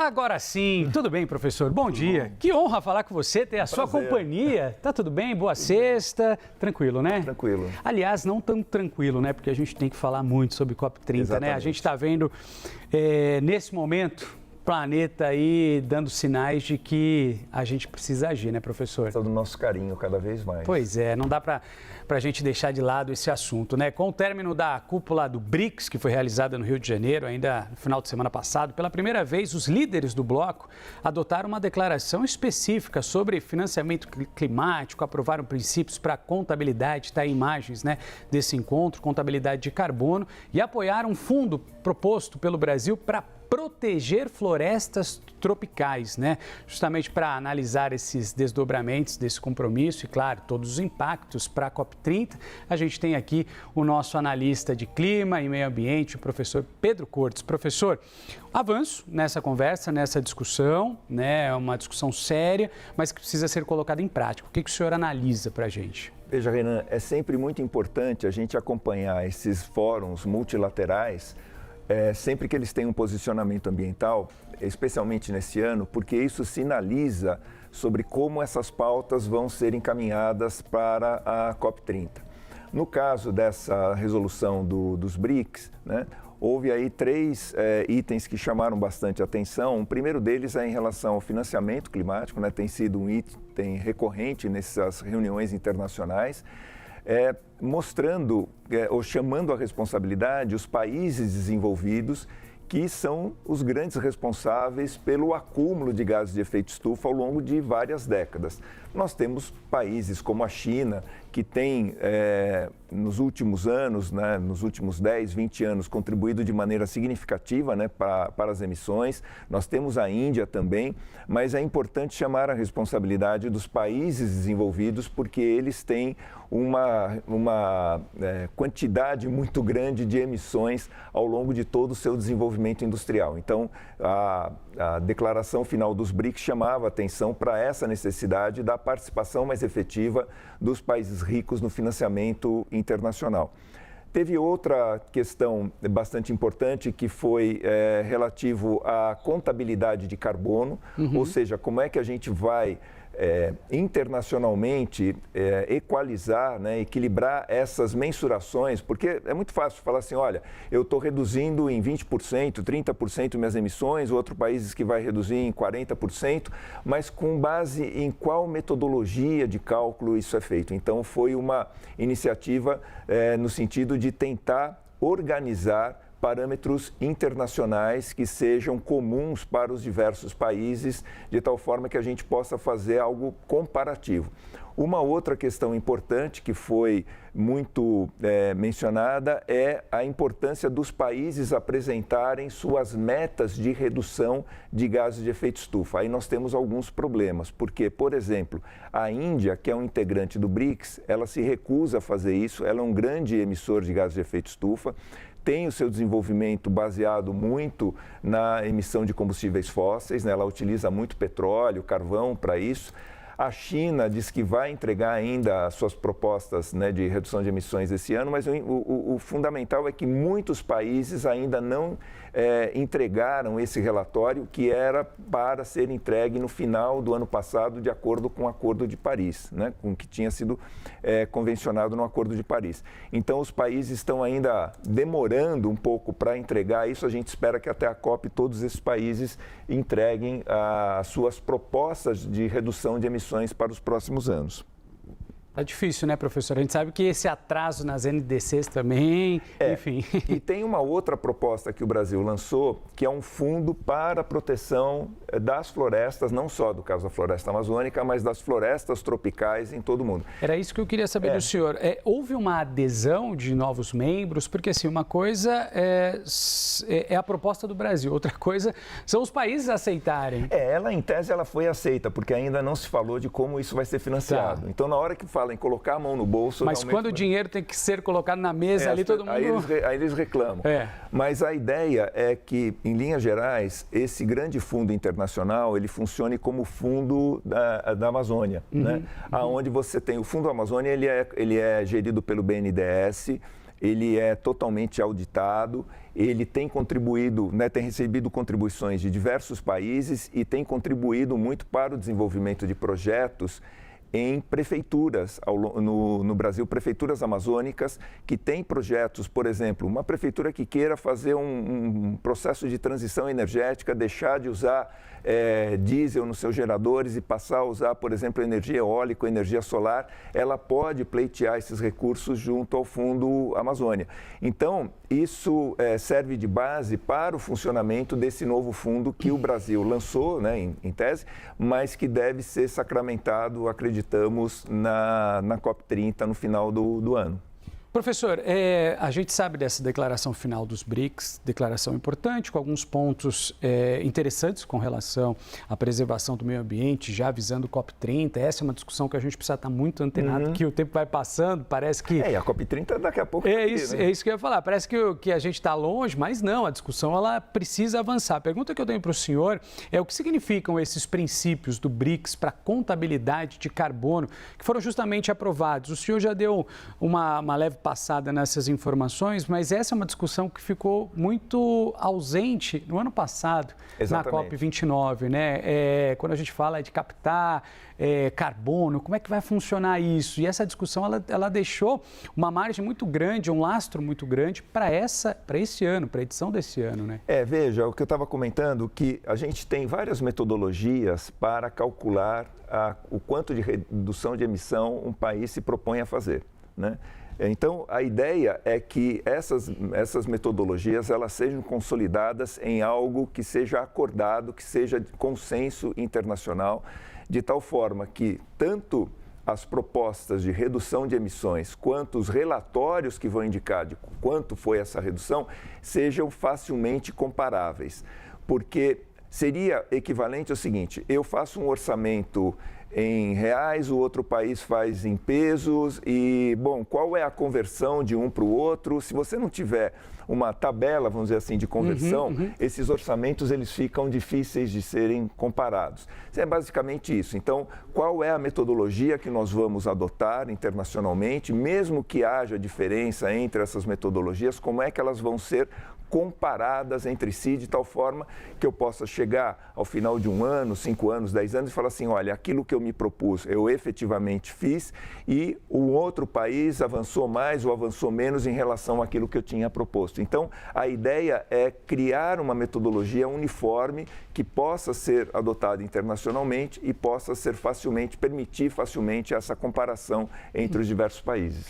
Agora sim, tudo bem, professor? Bom dia. Que honra falar com você, ter a sua companhia. Tá tudo bem? Boa sexta. Tranquilo, né? Tranquilo. Aliás, não tão tranquilo, né? Porque a gente tem que falar muito sobre COP30, Exatamente. né? A gente está vendo, nesse momento, o planeta aí dando sinais de que a gente precisa agir, né, professor? Precisa do nosso carinho cada vez mais. Pois é, não dá para a gente deixar de lado esse assunto, né? Com o término da cúpula do BRICS, que foi realizada no Rio de Janeiro, ainda no final de semana passado, pela primeira vez, os líderes do bloco adotaram uma declaração específica sobre financiamento climático, aprovaram princípios para contabilidade, tá aí imagens, né, desse encontro, contabilidade de carbono, e apoiaram um fundo proposto pelo Brasil para proteger florestas tropicais, né? Justamente para analisar esses desdobramentos desse compromisso e, claro, todos os impactos para a COP30. A gente tem aqui o nosso analista de clima e meio ambiente, o professor Pedro Cortes. Professor, avanço nessa conversa, nessa discussão, né? É uma discussão séria, mas que precisa ser colocada em prática. O que o senhor analisa para a gente? Veja, Renan, é sempre muito importante a gente acompanhar esses fóruns multilaterais sempre que eles têm um posicionamento ambiental, especialmente nesse ano, porque isso sinaliza sobre como essas pautas vão ser encaminhadas para a COP30. No caso dessa resolução dos BRICS, né, houve aí três itens que chamaram bastante atenção. O primeiro deles é em relação ao financiamento climático, né, tem sido um item recorrente nessas reuniões internacionais, mostrando ou chamando à responsabilidade os países desenvolvidos, que são os grandes responsáveis pelo acúmulo de gases de efeito estufa ao longo de várias décadas. Nós temos países como a China, que tem, nos últimos anos, né, nos últimos 10, 20 anos, contribuído de maneira significativa, né, para as emissões. Nós temos a Índia também, mas é importante chamar a responsabilidade dos países desenvolvidos, porque eles têm uma quantidade muito grande de emissões ao longo de todo o seu desenvolvimento industrial. Então, a declaração final dos BRICS chamava atenção para essa necessidade da participação mais efetiva dos países ricos no financiamento internacional. Teve outra questão bastante importante que foi relativo à contabilidade de carbono, ou seja, como é que a gente vai internacionalmente equalizar, né, equilibrar essas mensurações, porque é muito fácil falar assim, olha, eu estou reduzindo em 20%, 30% minhas emissões, outros países que vai reduzir em 40%, mas com base em qual metodologia de cálculo isso é feito. Então, foi uma iniciativa no sentido de tentar organizar parâmetros internacionais que sejam comuns para os diversos países, de tal forma que a gente possa fazer algo comparativo. Uma outra questão importante que foi muito mencionada é a importância dos países apresentarem suas metas de redução de gases de efeito estufa. Aí nós temos alguns problemas, porque, por exemplo, a Índia, que é um integrante do BRICS, ela se recusa a fazer isso, ela é um grande emissor de gases de efeito estufa, tem o seu desenvolvimento baseado muito na emissão de combustíveis fósseis, né? Ela utiliza muito petróleo, carvão para isso. A China diz que vai entregar ainda as suas propostas, né, de redução de emissões esse ano, mas o fundamental é que muitos países ainda não entregaram esse relatório, que era para ser entregue no final do ano passado, de acordo com o Acordo de Paris, né, com o que tinha sido convencionado no Acordo de Paris. Então, os países estão ainda demorando um pouco para entregar isso. A gente espera que até a COP todos esses países entreguem as suas propostas de redução de emissões para os próximos anos. Tá difícil, né, professor? A gente sabe que esse atraso nas NDCs também, enfim. E tem uma outra proposta que o Brasil lançou, que é um fundo para a proteção das florestas, não só do caso da floresta amazônica, mas das florestas tropicais em todo o mundo. Era isso que eu queria saber do senhor. Houve uma adesão de novos membros? Porque, assim, uma coisa é a proposta do Brasil, outra coisa são os países aceitarem. Ela, em tese, ela foi aceita, porque ainda não se falou de como isso vai ser financiado. Tá. Então, na hora que fala em colocar a mão no bolso... Mas quando o dinheiro tem que ser colocado na mesa ali, todo mundo... Aí eles reclamam. Mas a ideia é que, em linhas gerais, esse grande fundo internacional, ele funcione como fundo da Amazônia, né? Onde você tem o Fundo Amazônia, ele é gerido pelo BNDES, ele é totalmente auditado, ele tem contribuído, né, tem recebido contribuições de diversos países e tem contribuído muito para o desenvolvimento de projetos em prefeituras no Brasil, prefeituras amazônicas que têm projetos, por exemplo, uma prefeitura que queira fazer um processo de transição energética, deixar de usar diesel nos seus geradores e passar a usar, por exemplo, energia eólica, energia solar, ela pode pleitear esses recursos junto ao Fundo Amazônia. Então, isso serve de base para o funcionamento desse novo fundo que o Brasil lançou, né, em tese, mas que deve ser sacramentado, acreditamos, na COP30 no final do ano. Professor, a gente sabe dessa declaração final dos BRICS, declaração importante, com alguns pontos interessantes com relação à preservação do meio ambiente, já avisando o COP30. Essa é uma discussão que a gente precisa estar muito antenado, que o tempo vai passando, parece que... E a COP30 daqui a pouco... É isso que eu ia falar, parece que a gente está longe, mas não, a discussão ela precisa avançar. A pergunta que eu tenho para o senhor é o que significam esses princípios do BRICS para a contabilidade de carbono, que foram justamente aprovados. O senhor já deu uma leve passada nessas informações, mas essa é uma discussão que ficou muito ausente no ano passado, exatamente, na COP29, né? Quando a gente fala de captar carbono, como é que vai funcionar isso? E essa discussão, ela deixou uma margem muito grande, um lastro muito grande para esse ano, para a edição desse ano, né? Veja, o que eu estava comentando, que a gente tem várias metodologias para calcular o quanto de redução de emissão um país se propõe a fazer, né? Então, a ideia é que essas metodologias elas sejam consolidadas em algo que seja acordado, que seja de consenso internacional, de tal forma que tanto as propostas de redução de emissões quanto os relatórios que vão indicar de quanto foi essa redução sejam facilmente comparáveis. Porque seria equivalente ao seguinte: eu faço um orçamento em reais, o outro país faz em pesos e, bom, qual é a conversão de um para o outro? Se você não tiver uma tabela, vamos dizer assim, de conversão, esses orçamentos eles ficam difíceis de serem comparados. É basicamente isso. Então, qual é a metodologia que nós vamos adotar internacionalmente, mesmo que haja diferença entre essas metodologias, como é que elas vão ser comparadas entre si de tal forma que eu possa chegar ao final de 1 ano, 5 anos, 10 anos e falar assim, olha, aquilo que eu me propus, eu efetivamente fiz e o outro país avançou mais ou avançou menos em relação àquilo que eu tinha proposto. Então, a ideia é criar uma metodologia uniforme que possa ser adotada internacionalmente e possa ser permitir facilmente essa comparação entre os diversos países.